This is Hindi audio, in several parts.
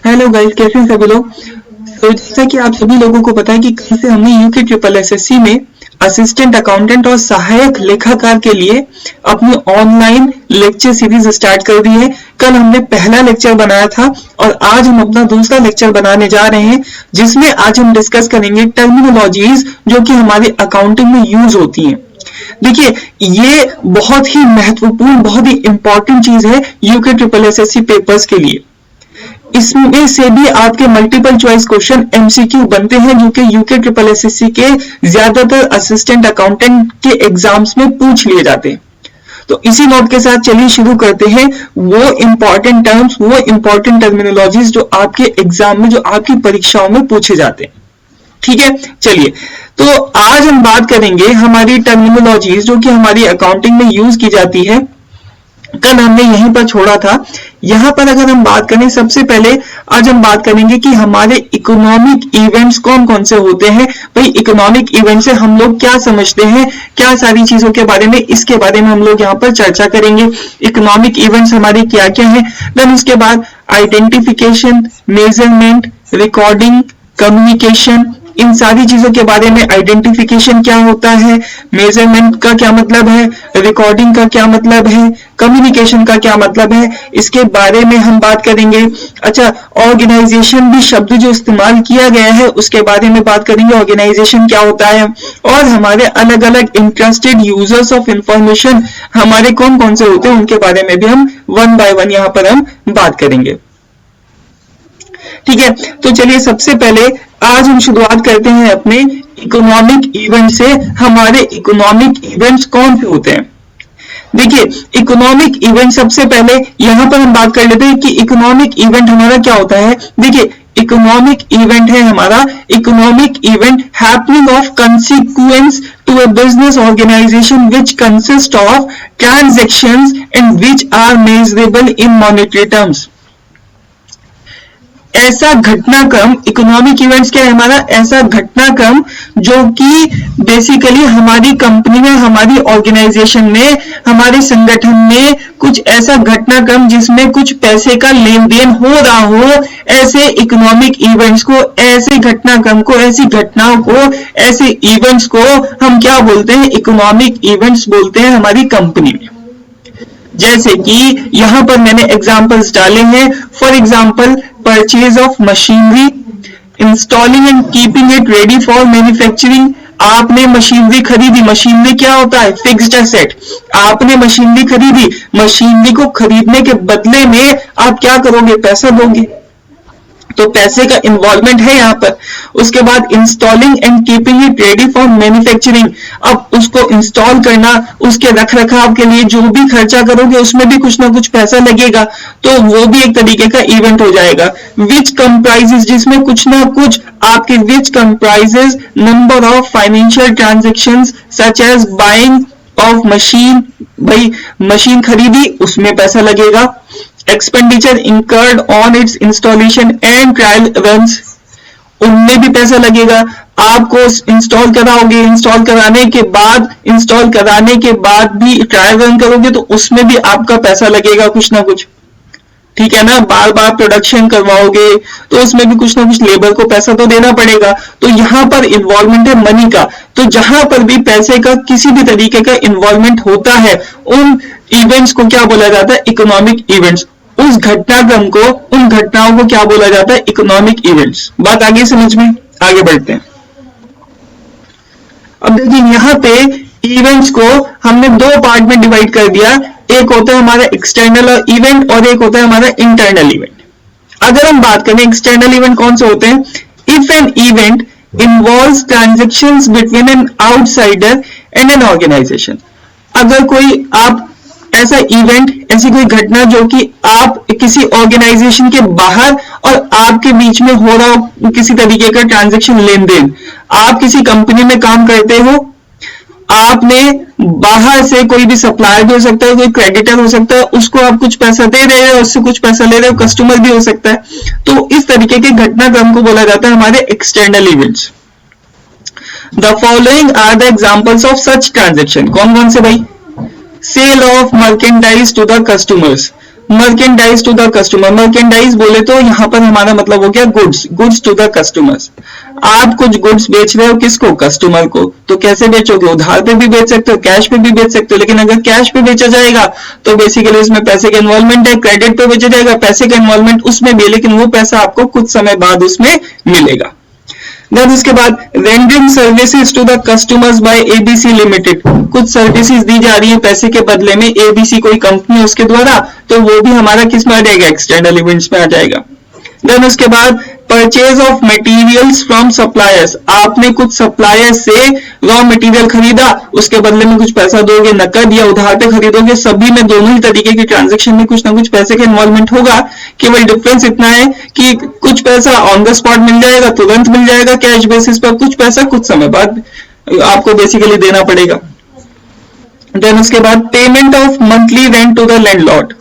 हेलो गाइस, कैसे हैं सभी लोग। तो जैसा कि आप सभी लोगों को पता है कि कल से हमने यूके ट्रिपल एसएससी में असिस्टेंट अकाउंटेंट और सहायक लेखाकार के लिए अपनी ऑनलाइन लेक्चर सीरीज स्टार्ट कर दी है। कल हमने पहला लेक्चर बनाया था और आज हम अपना दूसरा लेक्चर बनाने जा रहे हैं, जिसमें आज हम डिस्कस करेंगे टर्मिनोलॉजीज जो कि हमारे अकाउंटिंग में यूज होती हैं। देखिए, ये बहुत ही महत्वपूर्ण, बहुत ही इंपॉर्टेंट चीज है यूके ट्रिपल एसएससी पेपर्स के लिए। इसमें से भी आपके मल्टीपल चॉइस क्वेश्चन एमसीक्यू बनते हैं जो कि यूके ट्रिपल एसएससी के ज्यादातर असिस्टेंट अकाउंटेंट के एग्जाम्स में पूछ लिए जाते हैं। तो इसी नोट के साथ चलिए शुरू करते हैं वो इंपॉर्टेंट टर्म्स, वो इंपॉर्टेंट टर्मिनोलॉजीज जो आपके एग्जाम में, जो आपकी परीक्षाओं में पूछे जाते हैं। ठीक है, चलिए। तो आज हम बात करेंगे हमारी टर्मिनोलॉजीज जो कि हमारी अकाउंटिंग में यूज की जाती है। कल हमने यहीं पर छोड़ा था। यहां पर अगर हम बात करें, सबसे पहले आज हम बात करेंगे कि हमारे इकोनॉमिक इवेंट्स कौन कौन से होते हैं। भाई, इकोनॉमिक इवेंट से हम लोग क्या समझते हैं, क्या सारी चीजों के बारे में, इसके बारे में हम लोग यहाँ पर चर्चा करेंगे। इकोनॉमिक इवेंट्स हमारे क्या क्या हैं। देन उसके बाद आइडेंटिफिकेशन, मेजरमेंट, रिकॉर्डिंग, कम्युनिकेशन, इन सारी चीजों के बारे में। आइडेंटिफिकेशन क्या होता है, मेजरमेंट का क्या मतलब है, रिकॉर्डिंग का क्या मतलब है, कम्युनिकेशन का क्या मतलब है, इसके बारे में हम बात करेंगे। अच्छा, ऑर्गेनाइजेशन भी शब्द जो इस्तेमाल किया गया है उसके बारे में बात करेंगे, ऑर्गेनाइजेशन क्या होता है। और हमारे अलग अलग इंटरेस्टेड यूजर्स ऑफ इंफॉर्मेशन हमारे कौन कौन से होते हैं उनके बारे में भी हम वन बाय वन यहाँ पर हम बात करेंगे। ठीक है, तो चलिए सबसे पहले आज हम शुरुआत करते हैं अपने इकोनॉमिक इवेंट से। हमारे इकोनॉमिक इवेंट्स कौन से होते हैं। देखिए, इकोनॉमिक इवेंट सबसे पहले यहां पर हम बात कर लेते हैं कि इकोनॉमिक इवेंट हमारा क्या होता है। देखिए, इकोनॉमिक इवेंट है हमारा economic event happening of consequence to a business organisation which consist of transactions and which are measurable in monetary terms. ऐसा घटनाक्रम, इकोनॉमिक इवेंट्स क्या है हमारा, ऐसा घटनाक्रम जो कि बेसिकली हमारी कंपनी में, हमारी ऑर्गेनाइजेशन में, हमारे संगठन में कुछ ऐसा घटनाक्रम जिसमें कुछ पैसे का लेन देन हो रहा हो, ऐसे इकोनॉमिक इवेंट्स को, ऐसे घटनाक्रम को, ऐसी घटनाओं को, ऐसे इवेंट्स को हम क्या बोलते हैं, इकोनॉमिक इवेंट्स बोलते हैं हमारी कंपनी में। जैसे कि यहां पर मैंने एग्जांपल्स डाले हैं। For example, purchase of machinery, installing and keeping it ready for manufacturing. आपने मशीनरी खरीदी, मशीनरी क्या होता है, फिक्स्ड एसेट। आपने मशीनरी खरीदी, मशीनरी को खरीदने के बदले में आप क्या करोगे, पैसा दोगे, तो पैसे का इन्वॉल्वमेंट है यहाँ पर। उसके बाद installing and keeping it ready for manufacturing. अब उसको इंस्टॉल करना, उसके रख रखाव के लिए जो भी खर्चा करोगे उसमें भी कुछ ना कुछ पैसा लगेगा, तो वो भी एक तरीके का इवेंट हो जाएगा। विच कंप्राइजेस, जिसमें कुछ ना कुछ आपके, which comprises number of financial transactions such as buying of machine. भाई, मशीन खरीदी, उसमें पैसा लगेगा। Expenditure incurred on its installation and trial runs, उनमें भी पैसा लगेगा। आपको इंस्टॉल कराओगे, इंस्टॉल कराने के बाद भी ट्रायल रन करोगे तो उसमें भी आपका पैसा लगेगा कुछ ना कुछ। ठीक है ना, बार बार प्रोडक्शन करवाओगे तो उसमें भी कुछ ना कुछ लेबर को पैसा तो देना पड़ेगा। तो यहां पर इन्वॉल्वमेंट है मनी का। तो जहां पर भी पैसे का किसी भी तरीके का इन्वॉल्वमेंट होता है, उन इवेंट्स को क्या बोला जाता है, इकोनॉमिक इवेंट्स। उस घटनाक्रम को, उन घटनाओं को क्या बोला जाता है, इकोनॉमिक इवेंट्स। बात आगे समझ में, आगे बढ़ते हैं। अब देखिए, यहां पे इवेंट्स को हमने दो पार्ट में डिवाइड कर दिया। एक होता है हमारा एक्सटर्नल इवेंट और एक होता है हमारा इंटरनल इवेंट। अगर हम बात करें एक्सटर्नल इवेंट कौन से होते हैं, if an event involves transactions between an outsider and an organisation. अगर कोई आप ऐसा इवेंट, ऐसी कोई घटना जो कि आप किसी ऑर्गेनाइजेशन के बाहर और आपके बीच में हो रहा हो किसी तरीके का ट्रांजैक्शन, लेन देन। आप किसी कंपनी में काम करते हो, आपने बाहर से कोई भी सप्लायर भी हो सकता है, कोई क्रेडिटर हो सकता है, उसको आप कुछ पैसा दे रहे हो, उससे कुछ पैसा ले रहे हो, कस्टमर भी हो सकता है। तो इस तरीके के घटनाक्रम को बोला जाता है हमारे external events. The following are the examples of such transaction. कौन कौन से भाई, sale of merchandise to the customers. Merchandise to the customer, merchandise बोले तो यहाँ पर हमारा मतलब हो गया goods, goods to the customers. आप कुछ गुड्स बेच रहे हो किसको, कस्टमर को, तो कैसे बेचोगे, उधार पे भी बेच सकते हो, कैश पे भी बेच सकते हो, लेकिन अगर कैश पे बेचा जाएगा तो बेसिकली उसमें पैसे का इन्वॉल्वमेंट है, क्रेडिट पे बेचा जाएगा पैसे का इन्वॉल्वमेंट उसमें भी, लेकिन वो पैसा आपको कुछ समय बाद उसमें मिलेगा। देन उसके बाद rendering services to the customers by ABC limited, कुछ सर्विसेज दी जा रही है पैसे के बदले में, एबीसी कोई कंपनी है उसके द्वारा, तो वो भी हमारा किस में आ जाएगा, एक्सटर्नल इवेंट्स में आ जाएगा। देन उसके बाद purchase of materials from suppliers, आपने कुछ सप्लायर्स से रॉ मटेरियल खरीदा, उसके बदले में कुछ पैसा दोगे, नकद या उधार पे खरीदोगे, सभी में दोनों ही तरीके की ट्रांजैक्शन में कुछ ना कुछ पैसे का इन्वॉल्वमेंट होगा। केवल डिफरेंस इतना है कि कुछ पैसा ऑन द स्पॉट मिल जाएगा, तुरंत मिल जाएगा कैश बेसिस पर, कुछ पैसा कुछ समय बाद आपको बेसिकली देना पड़ेगा। देन उसके बाद payment of monthly rent to the landlord,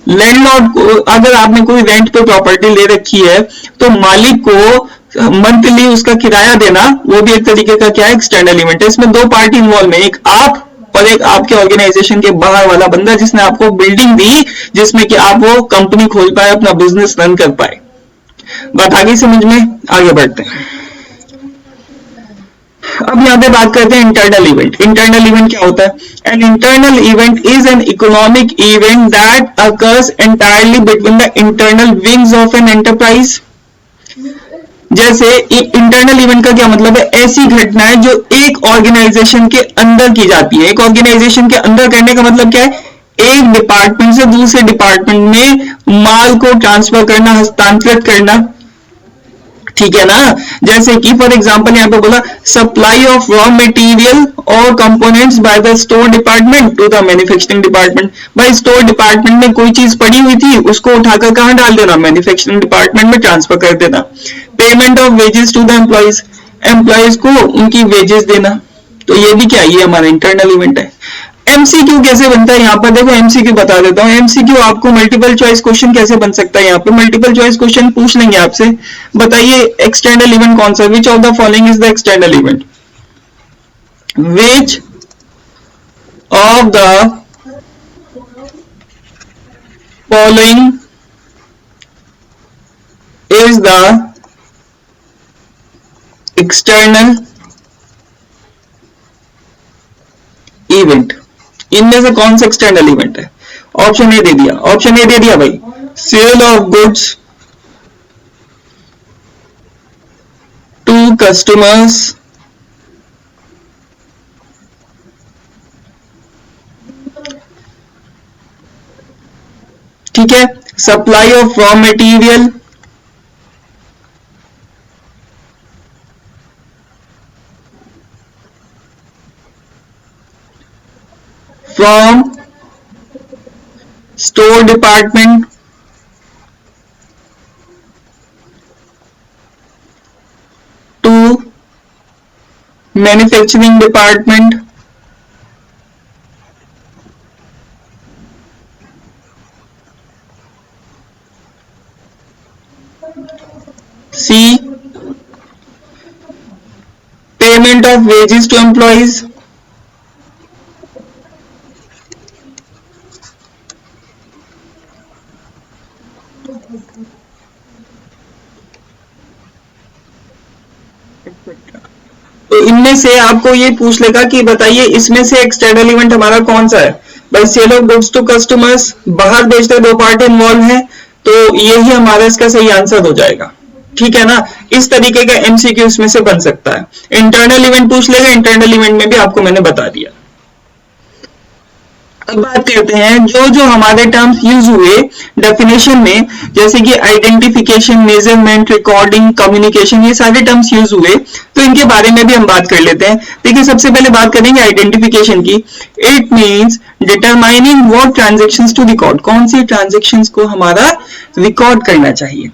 landlord को अगर आपने कोई रेंट पे प्रॉपर्टी ले रखी है तो मालिक को मंथली उसका किराया देना, वो भी एक तरीके का क्या है, एक्सटर्नल इवेंट है। इसमें दो पार्टी इन्वॉल्व है, एक आप और एक आपके ऑर्गेनाइजेशन के बाहर वाला बंदा जिसने आपको बिल्डिंग दी जिसमें कि आप वो कंपनी खोल पाए, अपना बिजनेस रन कर पाए। बात आगे समझ में, आगे बढ़ते हैं। अब यहाँ पे बात करते हैं इंटरनल इवेंट। इंटरनल इवेंट क्या होता है? An internal event is an economic event that occurs entirely between the internal wings of an enterprise. जैसे इंटरनल इवेंट का क्या मतलब है? ऐसी घटनाएं जो एक ऑर्गेनाइजेशन के अंदर की जाती है। एक ऑर्गेनाइजेशन के अंदर करने का मतलब क्या है? एक डिपार्टमेंट से दूसरे डिपार्टमेंट में माल को ट्रांसफर करना, हस्तांतरित करना, ठीक है ना। जैसे कि फॉर एग्जांपल यहाँ पे बोला सप्लाई ऑफ रॉ मटेरियल और components by the store department to the manufacturing department. भाई स्टोर डिपार्टमेंट में कोई चीज पड़ी हुई थी, उसको उठाकर कहां डाल देना? मैन्युफैक्चरिंग डिपार्टमेंट में ट्रांसफर कर देना। Payment of wages to the employees, employees को उनकी वेजेस देना, तो ये भी क्या, ये हमारा इंटरनल इवेंट है। एमसीक्यू कैसे बनता है? यहाँ पर देखो एमसीक्यू बता देता हूँ। एमसीक्यू आपको मल्टीपल चॉइस क्वेश्चन कैसे बन सकता है? यहाँ पे मल्टीपल चॉइस क्वेश्चन पूछ लेंगे आपसे, बताइए एक्सटर्नल इवेंट कौन सा, which of the following is the external event, which of the following is the external event. इनमें से कौन सा एक्सटर्नल इवेंट है? ऑप्शन ए दे दिया, ऑप्शन ए दे दिया भाई, sale of goods to customers, ठीक है, supply of raw material from store department to manufacturing department, C payment of wages to employees, तो इनमें से आपको ये पूछ लेगा कि बताइए इसमें से एक्सटर्नल इवेंट हमारा कौन सा है। भाई sale of goods to customers, बाहर बेचते दो पार्टी इन्वॉल्व है, तो यही हमारा इसका सही आंसर हो जाएगा, ठीक है ना। इस तरीके का एमसीक्यू इसमें से बन सकता है। इंटरनल इवेंट पूछ लेगा, इंटरनल इवेंट में भी आपको मैंने बता दिया। अब बात करते हैं जो जो हमारे टर्म्स यूज हुए डेफिनेशन में, जैसे कि आइडेंटिफिकेशन, मेजरमेंट, रिकॉर्डिंग, कम्युनिकेशन, ये सारे टर्म्स यूज हुए, तो इनके बारे में भी हम बात कर लेते हैं। देखिए सबसे पहले बात करेंगे आइडेंटिफिकेशन की। It means determining what transactions to record, कौन सी ट्रांजैक्शंस को हमारा रिकॉर्ड करना चाहिए।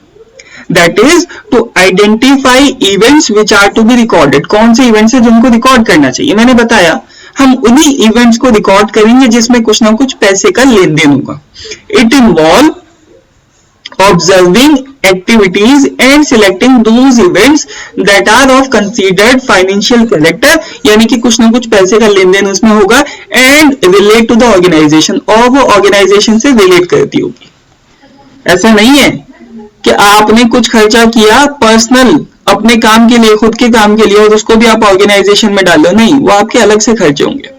That is to identify events which are to be recorded, कौन से इवेंट्स है जिनको रिकॉर्ड करना चाहिए। मैंने बताया हम उन्हीं इवेंट्स को रिकॉर्ड करेंगे जिसमें कुछ ना कुछ पैसे का लेन देन होगा। It involve observing activities and selecting those events that are of considered financial character, यानी कि कुछ ना कुछ पैसे का लेन देन उसमें होगा, and relate to the organization, और वो ऑर्गेनाइजेशन से रिलेट करती होगी। ऐसा नहीं है कि आपने कुछ खर्चा किया पर्सनल अपने काम के लिए, खुद के काम के लिए, और उसको भी आप ऑर्गेनाइजेशन में डालो, नहीं, वो आपके अलग से खर्चे होंगे।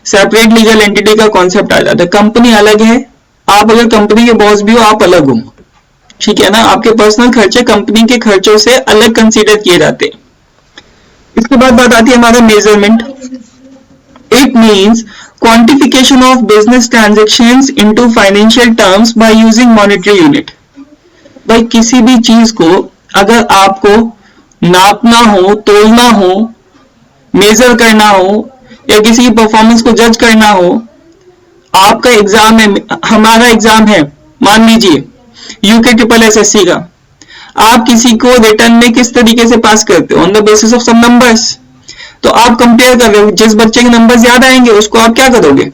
सेपरेट लीगल एंटिटी का कॉन्सेप्ट आ जाता है। कंपनी अलग है, आप अगर कंपनी के बॉस भी हो आप अलग हो, ठीक है ना, आपके पर्सनल खर्चे कंपनी के खर्चों से अलग कंसीडर किए जाते हैं। इसके बाद बात आती है हमारा measurement. It means quantification of business transactions into financial terms by using monetary unit. भाई किसी भी चीज को अगर आपको नापना हो, तोलना हो, मेजर करना हो, या किसी की परफॉर्मेंस को जज करना हो, आपका एग्जाम है, हमारा एग्जाम है, मान लीजिए यूके ट्रिपल एसएससी का, आप किसी को रिटर्न में किस तरीके से पास करते हो? On the basis of some numbers. तो आप कंपेयर कर रहे हो, जिस बच्चे के नंबर ज्यादा आएंगे उसको आप क्या करोगे?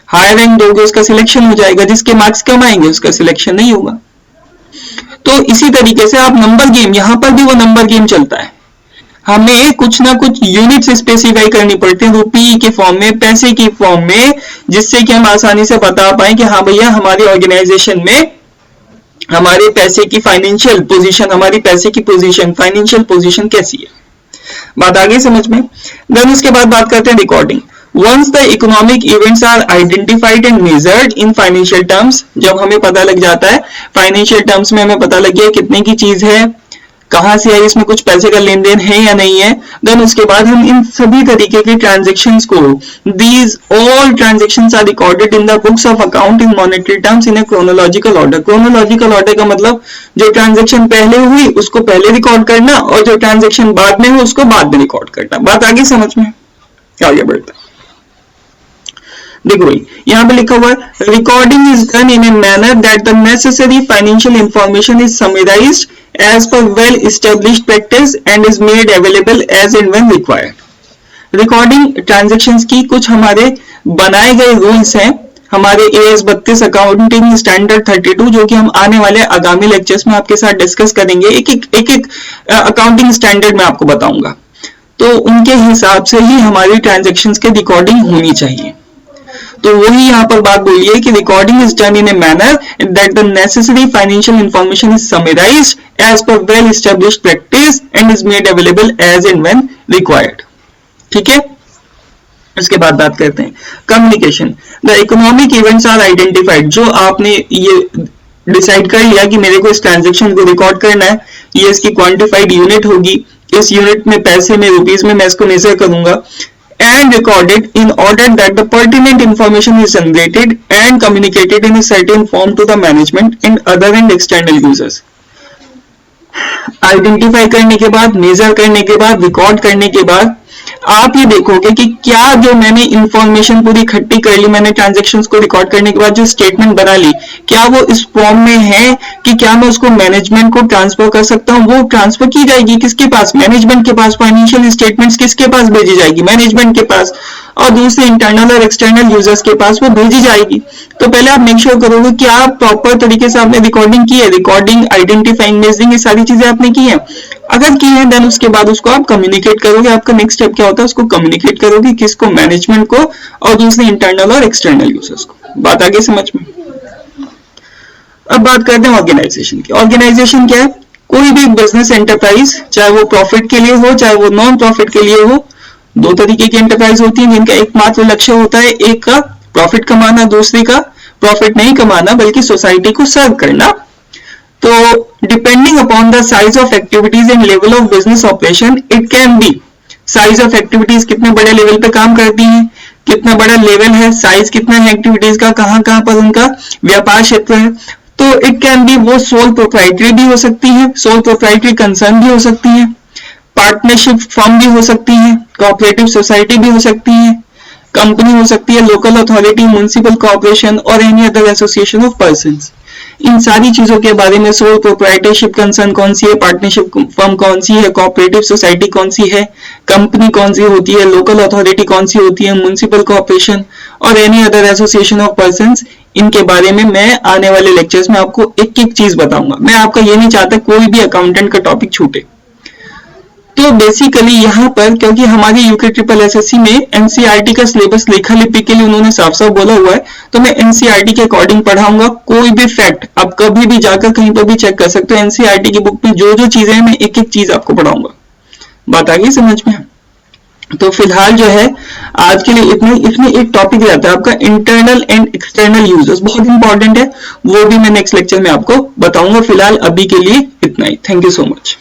हायर रैंक दोगे, उसका सिलेक्शन हो जाएगा। जिसके मार्क्स कम आएंगे उसका सिलेक्शन नहीं होगा। तो इसी तरीके से आप नंबर गेम, यहां पर भी वो नंबर गेम चलता है। हमें कुछ ना कुछ यूनिट्स स्पेसिफाई करनी पड़ती है रुपये के फॉर्म में, पैसे की फॉर्म में, जिससे कि हम आसानी से बता पाए कि हाँ भैया हमारी ऑर्गेनाइजेशन में हमारे पैसे की फाइनेंशियल पोजीशन, हमारी पैसे की पोजीशन, फाइनेंशियल पोजीशन कैसी है। बात आगे समझ में। देन उसके बाद बात करते हैं recording. Once the economic events are identified and measured in financial terms, जब हमें पता लग जाता है फाइनेंशियल टर्म्स में, हमें पता लग गया कितने की चीज है, कहां से आई, इसमें कुछ पैसे का लेन देन है या नहीं है, देन उसके बाद हम इन सभी तरीके के ट्रांजेक्शन्स को, these all transactions are recorded in the books of account in monetary terms in a chronological order. Chronological order का मतलब जो ट्रांजेक्शन पहले हुई उसको पहले रिकॉर्ड करना, और जो ट्रांजेक्शन बाद में हुई उसको बाद में रिकॉर्ड करना। बात आगे समझ में, आगे बढ़ता है। देखो भाई यहां पे लिखा हुआ है recording is done in a manner that the necessary financial information is summarized as per well established practice and is made available as and when required. Recording transactions की कुछ हमारे बनाए गए रूल्स हैं, हमारे AS 32 अकाउंटिंग स्टैंडर्ड 32, जो कि हम आने वाले आगामी लेक्चर्स में आपके साथ डिस्कस करेंगे। एक अकाउंटिंग स्टैंडर्ड में आपको बताऊंगा, तो उनके हिसाब से ही हमारी ट्रांजैक्शंस की रिकॉर्डिंग होनी चाहिए। तो वही यहां पर बात बोली है कि recording is done in a manner that the necessary financial information is summarized as per well established practice and is made available as and when required. ठीक है, इसके बाद बात करते हैं communication. The economic events are identified. जो आपने ये डिसाइड कर लिया कि मेरे को इस ट्रांजेक्शन को रिकॉर्ड करना है, ये इसकी क्वांटिफाइड यूनिट होगी, इस यूनिट में पैसे में, रुपीज में मैं इसको मेजर करूंगा, and recorded in order that the pertinent information is generated and communicated in a certain form to the management and other and external users. Identify करने के बाद, मेजर करने के बाद, रिकॉर्ड करने के बाद आप ये देखोगे कि क्या जो मैंने इंफॉर्मेशन पूरी इकट्ठी कर ली, मैंने ट्रांजैक्शंस को रिकॉर्ड करने के बाद जो स्टेटमेंट बना ली, क्या वो इस फॉर्म में है कि क्या मैं उसको मैनेजमेंट को ट्रांसफर कर सकता हूँ? वो ट्रांसफर की जाएगी किसके पास? मैनेजमेंट के पास। फाइनेंशियल स्टेटमेंट्स किसके पास भेजी जाएगी? मैनेजमेंट के पास। और दूसरे इंटरनल और एक्सटर्नल यूजर्स के पास वो भेजी जाएगी। तो पहले आप मेक श्योर करोगे कि आप प्रॉपर तरीके से आपने रिकॉर्डिंग की है, रिकॉर्डिंग, आइडेंटिफाइंग, मेजरिंग, ये सारी चीजें आपने की है। अगर की है देन उसके बाद उसको आप कम्युनिकेट करोगे। आपका नेक्स्ट स्टेप क्या होता है? उसको कम्युनिकेट करोगे किसको? मैनेजमेंट को और दूसरे इंटरनल और एक्सटर्नल यूजर्स को। बात आगे समझ में। अब बात करते हैं ऑर्गेनाइजेशन की। ऑर्गेनाइजेशन क्या है? कोई भी बिजनेस एंटरप्राइज, चाहे वो प्रॉफिट के लिए हो चाहे वो नॉन प्रॉफिट के लिए हो, दो तरीके की एंटरप्राइज होती है जिनका एकमात्र लक्ष्य होता है, एक का प्रॉफिट कमाना, दूसरी का प्रॉफिट नहीं कमाना बल्कि सोसाइटी को सर्व करना। तो depending upon the size of activities and level of business operation it can be, size of activities कितने बड़े लेवल पे काम करती हैं, कितना बड़ा लेवल है, साइज कितना है एक्टिविटीज का, कहां कहां पर उनका व्यापार क्षेत्र है। तो इट कैन बी, वो सोल प्रोप्राइटरी भी हो सकती है, सोल प्रोप्राइटरी कंसर्न भी हो सकती है, पार्टनरशिप फर्म भी हो सकती है, कोऑपरेटिव सोसाइटी भी हो सकती है, कंपनी हो सकती है, लोकल अथॉरिटी, म्युनिसिपल कॉर्पोरेशन और any other association of persons. इन सारी चीजों के बारे में, सोल प्रोप्राइटरशिप कंसर्न कौन सी है, पार्टनरशिप फर्म कौन सी है, कोऑपरेटिव सोसाइटी कौन सी है, कंपनी कौन सी होती है, लोकल अथॉरिटी कौन सी होती है, म्युनिसिपल कॉर्पोरेशन और any other association of persons, इनके बारे में मैं आने वाले लेक्चर्स में आपको एक एक चीज बताऊंगा। मैं आपका ये नहीं चाहता कोई भी अकाउंटेंट का टॉपिक छूटे। तो बेसिकली यहाँ पर क्योंकि हमारी यूके ट्रिपल एसएससी में एनसीईआरटी का सिलेबस लेखा लिपि के लिए उन्होंने साफ साफ बोला हुआ है, तो मैं एनसीईआरटी के अकॉर्डिंग पढ़ाऊंगा। कोई भी फैक्ट आप कभी भी जाकर कहीं पर भी चेक कर सकते हो, एनसीईआरटी की बुक में जो जो चीजें हैं मैं एक एक चीज आपको पढ़ाऊंगा। बात आ गई समझ में? तो फिलहाल जो है आज के लिए इसमें एक टॉपिक रहता है आपका इंटरनल एंड एक्सटर्नल यूजर्स, बहुत इंपॉर्टेंट है, वो भी मैं नेक्स्ट लेक्चर में आपको बताऊंगा। फिलहाल अभी के लिए इतना ही। Thank you so much.